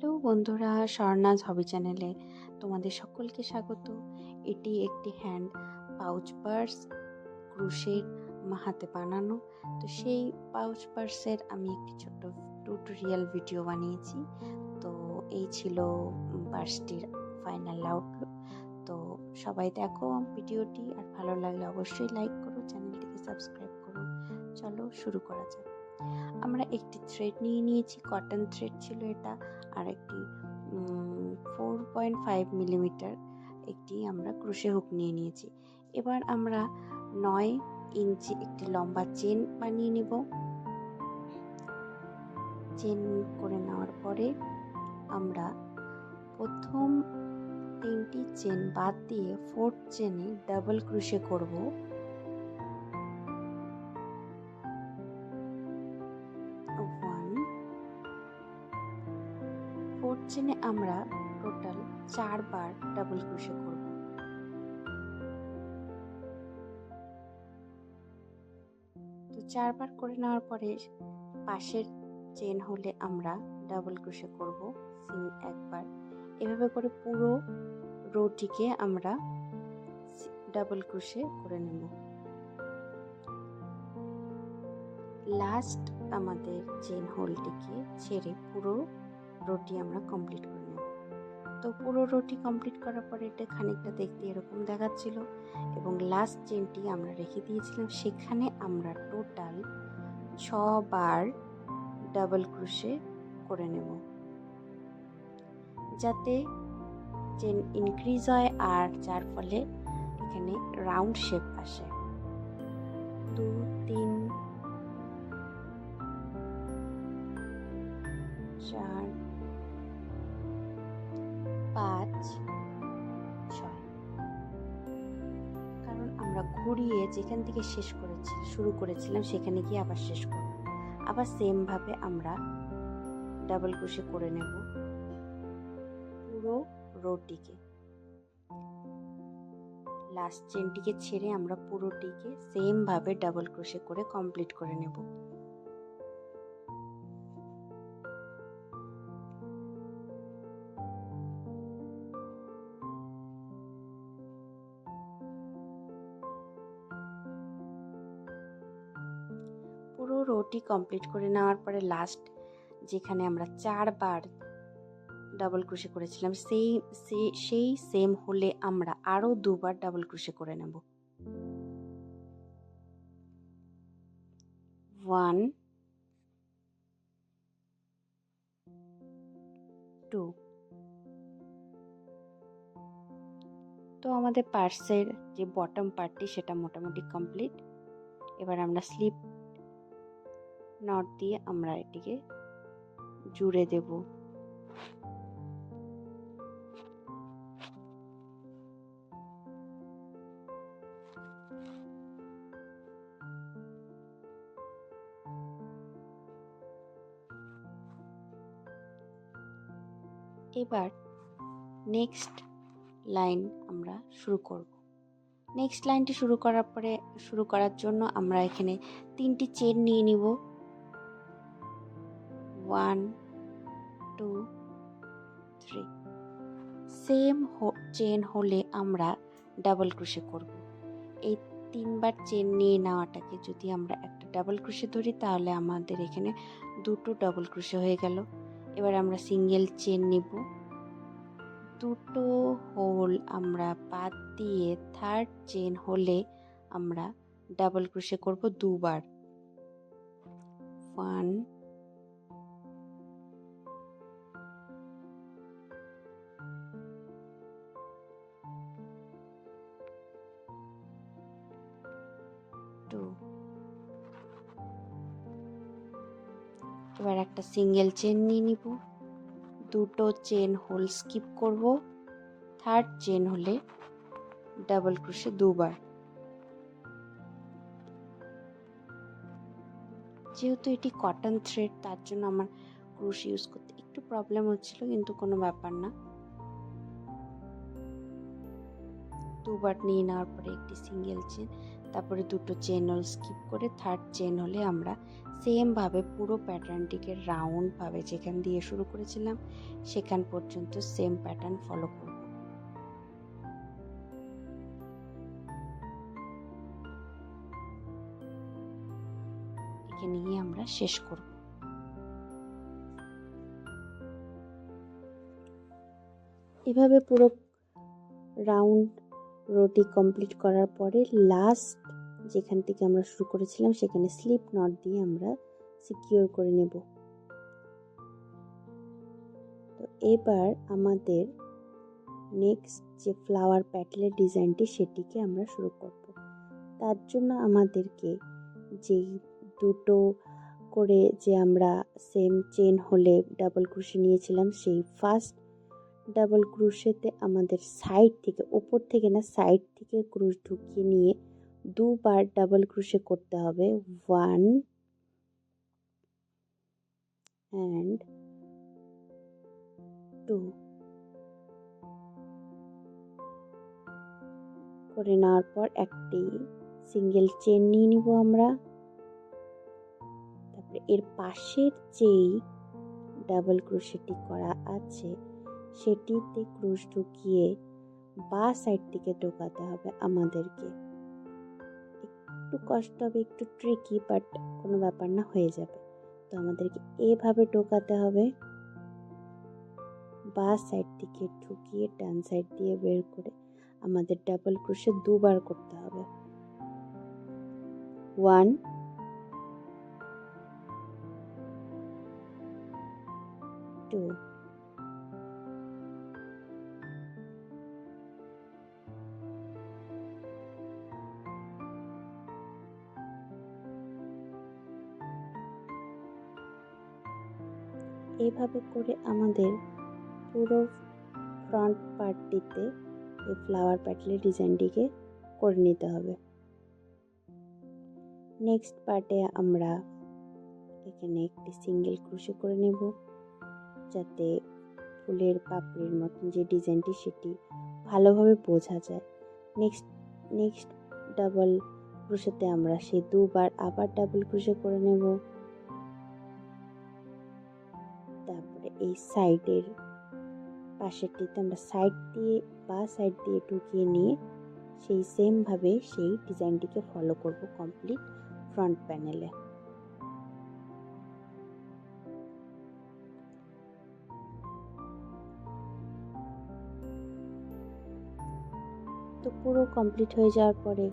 Hello বন্ধুরা, স্বর্ণাজ হবি চ্যানেলে তোমাদের সকলকে স্বাগত। এটি একটি হ্যান্ড পাউচ পার্স, ক্রুশের হাতে বানানো। তো সেই পাউচ পার্সের আমি একটি ছোট্ট টিউটোরিয়াল ভিডিও বানিয়েছি। তো এই ছিল পার্সটির ফাইনাল আউটলুক। তো সবাই দেখো ভিডিওটি, আর ভালো লাগলে অবশ্যই লাইক করো, চ্যানেলটিকে সাবস্ক্রাইব করো। চলো শুরু করা যাক। আমরা একটি থ্রেড নিয়ে নিয়েছি, কটন থ্রেড ছিল এটা, আর একটি 4.5 মিলিমিটার একটি আমরা ক্রোশে হুক নিয়ে নিয়েছি। এবার আমরা 9 ইঞ্চি একটি লম্বা চেন বানিয়ে নেব। চেন করে নেওয়ার পরে আমরা প্রথম 3টি চেন বাদ দিয়ে 4th চেনে ডাবল ক্রোশে করব। ফোর্থ চেনে আমরা টোটাল 4 বার ডাবল ক্রোশে করব। তো 4 বার করে নেওয়ার পরে পাশের চেন হলে আমরা ডাবল ক্রোশে করব একবার। এভাবে করে পুরো রোটিকে আমরা ডাবল ক্রোশে করে নেব। লাস্ট আমাদের চেন হোলটিকে ছেড়ে পুরো রোটি আমরা কমপ্লিট করে নেব। তো পুরো রোটি কমপ্লিট করার পরে এটা খানিকটা দেখতে এরকম দেখাচ্ছিল, এবং লাস্ট চেনটি আমরা রেখে দিয়েছিলাম, সেখানে আমরা টোটাল 6 বার ডাবল ক্রোশে করে নেব, যাতে চেন ইনক্রিজ হয় আর যার ফলে এখানে রাউন্ড শেপ আসে। 2 3 4 5 6, কারণ আমরা ঘুরিয়ে যেখান থেকে শুরু করেছিলাম সেখানে গিয়ে আবার শেষ করব। আবার সেম ভাবে আমরা ডাবল ক্রোশে করে নেব পুরো রোটিকে। লাস্ট চেনটিকে ছেড়ে আমরা পুরোটিকে সেম ভাবে ডাবল ক্রোশে করে কমপ্লিট করে নেব। পুরো রোটি কমপ্লিট করে নেওয়ার পরে লাস্ট যেখানে আমরা 4 বার ডাবল ক্রোশে করেছিলাম সেই সেম হলে আমরা আরো 2 বার ডাবল ক্রোশে করে নেব। 1 2। তো আমাদের পার্সের যে বটম পার্টটি সেটা মোটামুটি কমপ্লিট। এবার আমরা স্লিপ নট দিয়ে আমরা এটিকে জুড়ে দেব। এবার নেক্সট লাইন আমরা শুরু করব। নেক্সট লাইনটি শুরু করার জন্য আমরা এখানে 3টি চেন নিয়ে নিব। 1 2 3। সেম চেন হলে আমরা ডাবল ক্রোশে করব। এই 3 বার চেন নিয়ে নেওয়াটাকে যদি আমরা একটা ডাবল ক্রোশে ধরি তাহলে আমাদের এখানে 2টো ডাবল ক্রোশে হয়ে গেল। এবার আমরা সিঙ্গেল চেন নিব, 2টো হোল আমরা বাদ দিয়ে 3rd চেন হলে আমরা ডাবল ক্রোশে করব 2 বার। 1 2। এবার একটা সিঙ্গেল চেন নিয়ে নিব, 2টো চেন হোল স্কিপ করব, 3rd চেন হলে ডাবল ক্রোশে 2 বার। যেহেতু এটি কটন থ্রেড তার জন্য আমার ক্রোশ ইউজ করতে একটু প্রবলেম হচ্ছিল, কিন্তু কোনো ব্যাপার না। 2 বার নিয়ে নেওয়ার পরে একটি সিঙ্গেল চেন, তারপরে 2টো চেন হোল স্কিপ করে 3rd চেন হলে আমরা সেমভাবে পুরো প্যাটার্নটিকে রাউন্ডভাবে যেখান দিয়ে শুরু করেছিলাম সেখান পর্যন্ত সেম প্যাটার্ন ফলো করব। একে নিয়ে আমরা শেষ করব। এভাবে পুরো রাউন্ড রোটি কমপ্লিট করার পরে লাস্ট যেখান থেকে আমরা শুরু করেছিলাম সেখানে স্লিপ নট দিয়ে আমরা সিকিউর করে নেব। তো এবার আমাদের নেক্সট যে ফ্লাওয়ার প্যাটেলের ডিজাইনটি সেটিকে আমরা শুরু করব। তার জন্য আমাদেরকে যেই দুটো করে যে আমরা সেম চেন হলে ডাবল ক্রোশে নিয়েছিলাম সেই ফার্স্ট ডাবল ক্রোশেতে আমাদের সাইড থেকে, ওপর থেকে না, সাইড থেকে ক্রোশ ঢুকিয়ে নিয়ে দুবার ডাবল ক্রোশে করতে হবে। 1 and 2 করে নেওয়ার পর একটি সিঙ্গেল চেন নিয়ে নিব আমরা। তারপরে এর পাশের যেই ডাবল ক্রোশেটি করা আছে সেটিতে ক্রোশ ঢুকিয়ে বা সাইড থেকে ঢোকাতে হবে আমাদেরকে। একটু কষ্ট হবে, একটু ট্রিকি, বাট কোনো ব্যাপার না, হয়ে যাবে। তো আমাদেরকে এভাবে ঢোকাতে হবে, বা সাইড থেকে ঢুকিয়ে ডান সাইড দিয়ে বের করে আমাদের ডাবল ক্রোশে দুবার করতে হবে। 1 2 এভাবে করে আমাদের পুরো ফ্রন্ট পার্টটিতে এই ফ্লাওয়ার প্যাটেলের ডিজাইনটিকে করে নিতে হবে। নেক্সট পার্টে আমরা এখানে একটি সিঙ্গেল ক্রোশে করে নেব, যাতে ফুলের পাপড়ির মতন যে ডিজাইনটি সেটি ভালোভাবে বোঝা যায়। নেক্সট ডাবল ক্রোশেতে আমরা সেই দুবার আবার ডাবল ক্রোশে করে নেব। তারপরে এই সাইডের পাশেরটিতে আমরা সাইড দিয়ে বা সাইড দিয়ে ঢুকিয়ে নিয়ে সেই সেমভাবে সেই ডিজাইনটিকে ফলো করব কমপ্লিট ফ্রন্ট প্যানেলে। তো পুরো কমপ্লিট হয়ে যাওয়ার পরে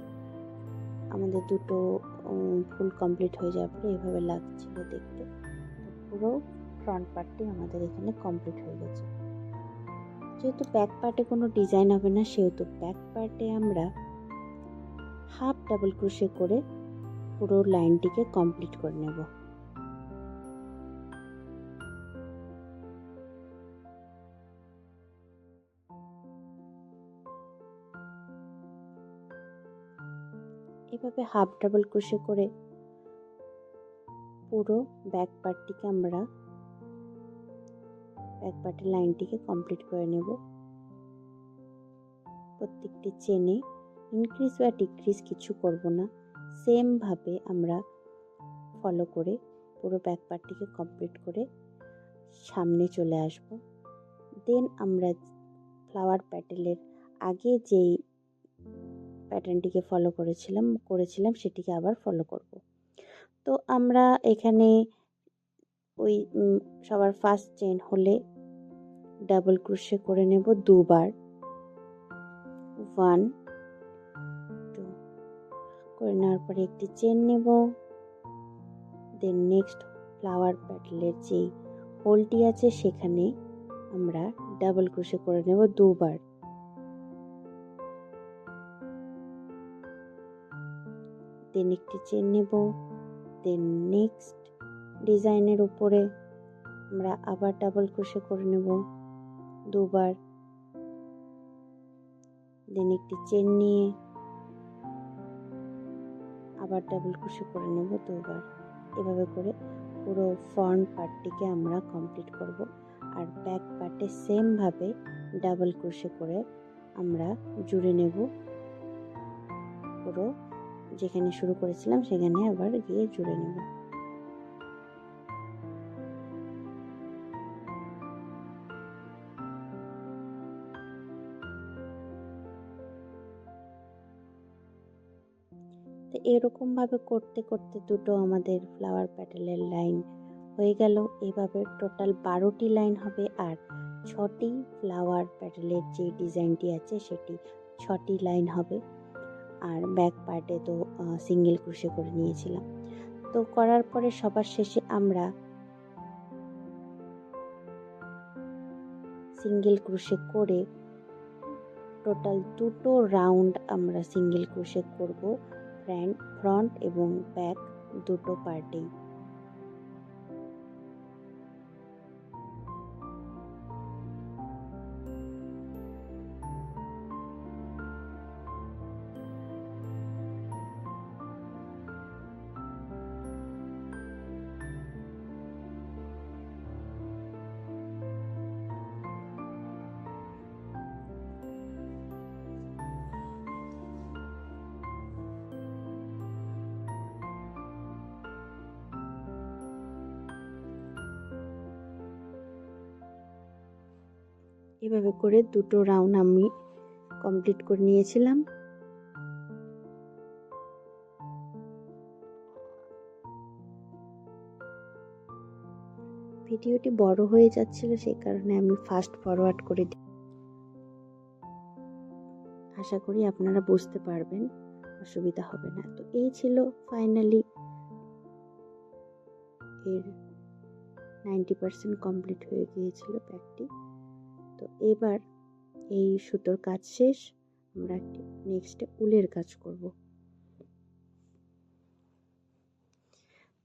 আমাদের দুটো ফুল কমপ্লিট হয়ে যাওয়ার পরে এভাবে লাগছিল দেখতে। পুরো ফ্রন্ট পার্টটি আমাদের এখানে কমপ্লিট হয়ে গেছে। যেহেতু ব্যাক পার্টে কোনো ডিজাইন হবে না, সেহেতু ব্যাক পার্টে আমরা হাফ ডাবল ক্রোশে করে পুরো লাইনটিকে কমপ্লিট করে নেব। এভাবে হাফ ডাবল ক্রোশে করে পুরো ব্যাক পার্টের লাইনটিকে কমপ্লিট করে নেব। প্রত্যেকটি চেনে ইনক্রিজ বা ডিক্রিজ কিছু করব না, সেম ভাবে আমরা ফলো করে পুরো ব্যাক পার্টটিকে কমপ্লিট করে সামনে চলে আসব। দেন আমরা ফ্লাওয়ার প্যাটেলের আগে যেই প্যাটার্নটিকে ফলো করেছিলাম সেটিকে আবার ফলো করব। তো আমরা এখানে ওই সবার ফার্স্ট চেন হলে ডাবল ক্রোশে করে নেব দুবার। 1 2 করে নেওয়ার পরে একটি চেন নেব। দেন নেক্সট ফ্লাওয়ার প্যাটেলের যে হোলটি আছে সেখানে আমরা ডাবল ক্রোশে করে নেব দুবার। দেন একটি চেন নেব। দেন নেক্সট ডিজাইনের উপরে আমরা আবার ডাবল ক্রোশে করে নেব দুবার। দেন একটি চেন নিয়ে আবার ডাবল ক্রোশে করে নেব দুবার। এভাবে করে পুরো ফ্রন্ট পার্টটিকে আমরা কমপ্লিট করব। আর ব্যাক পার্টে সেম ভাবে ডাবল ক্রোশে করে আমরা জুড়ে নেব। পুরো যেখানে শুরু করেছিলাম সেখানে আবার গিয়ে জুড়ে নেব। তো এরকমভাবে করতে করতে দুটো আমাদের ফ্লাওয়ার প্যাটেলের লাইন হয়ে গেল। এভাবে টোটাল 12টি লাইন হবে, আর 6টি ফ্লাওয়ার প্যাটেলের যে ডিজাইনটি আছে সেটি 6টি লাইন হবে। আর ব্যাক পার্টে তো সিঙ্গেল ক্রোশে করে নিয়েছিলাম। তো করার পরে সবার শেষে আমরা সিঙ্গেল ক্রোশে করে টোটাল 2টো রাউন্ড আমরা সিঙ্গেল ক্রোশে করব, ফ্রন্ট এবং ব্যাক দুটো পার্টেই। এভাবে করে দুটো রাউন্ড আমি কমপ্লিট করে নিয়েছিলাম। ভিডিওটি বড় হয়ে যাচ্ছিল, সেই কারণে আমি ফাস্ট ফরওয়ার্ড করে দিই। আশা করি আপনারা বুঝতে পারবেন, অসুবিধা হবে না। তো এই ছিল ফাইনালি এর 90% কমপ্লিট হয়ে গিয়েছিল ব্যাগটি। তো এবার এই সুতোর কাজ শেষ, আমরা নেক্সটে উলের কাজ করব।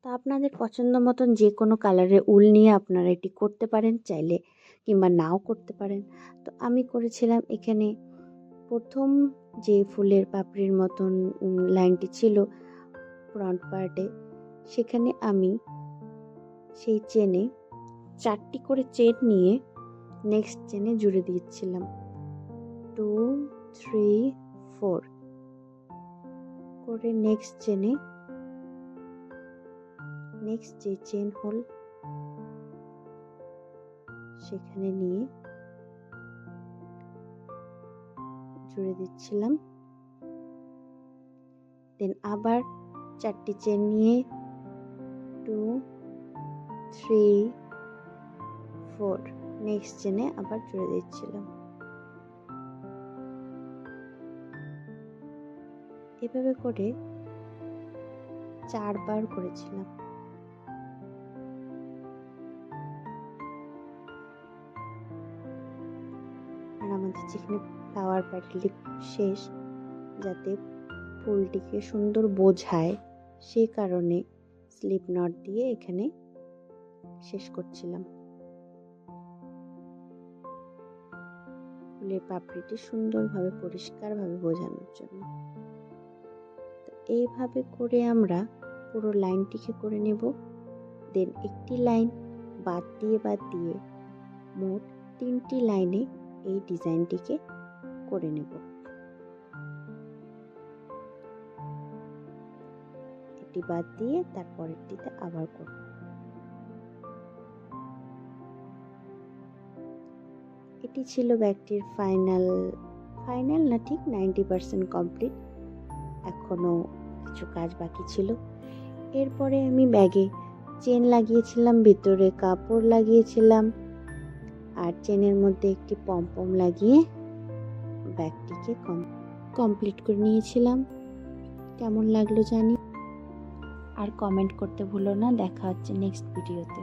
তো আপনাদের পছন্দ মতন যে কোনো কালারের উল নিয়ে আপনারা এটি করতে পারেন, চাইলে কিংবা নাও করতে পারেন। তো আমি করেছিলাম এখানে প্রথম যে ফুলের পাপড়ির মতন লাইনটি ছিল ফ্রন্ট পার্টে, সেখানে আমি সেই চেনে 4টি করে চেন নিয়ে নেক্সট চেনে জুড়ে দিচ্ছিলাম 2 3 4 করে। নেক্সট চেনে নেক্সট যে চেন হোল সেখানে নিয়ে জুড়ে দিচ্ছিলাম। দেন আবার 4টি চেন নিয়ে 2 3 4 নেক্সট চেনে আবার জুড়ে দিচ্ছিলাম। এভাবে করে 4 বার করেছিলাম। আর আমাদের যেখানে ফ্লাওয়ার প্যাটেলটি শেষ, যাতে ফুলটিকে সুন্দর বোঝায় সেই কারণে স্লিপ নট দিয়ে এখানে শেষ করছিলাম, ফুলের পাপড়িটি সুন্দরভাবে পরিষ্কারভাবে বোঝানোর জন্য। তো এইভাবে করে আমরা পুরো লাইনটিকে করে নেব। দেন একটি লাইন বাদ দিয়ে মোট 3টি লাইনে এই ডিজাইনটিকে করে নেব। এটি বাদ দিয়ে তারপরেরটিতে আবার করব। এটি ছিল ব্যাগটির ফাইনাল না, ঠিক 90% কমপ্লিট। এখনো কিছু কাজ বাকি ছিল। এরপরে আমি ব্যাগে চেন লাগিয়েছিলাম, ভিতরে কাপড় লাগিয়েছিলাম, আর চেনের মধ্যে একটি পমপম লাগিয়ে ব্যাগটিকে কমপ্লিট করে নিয়েছিলাম। কেমন লাগলো জানি, আর কমেন্ট করতে ভুলো না। দেখা হচ্ছে নেক্সট ভিডিওতে।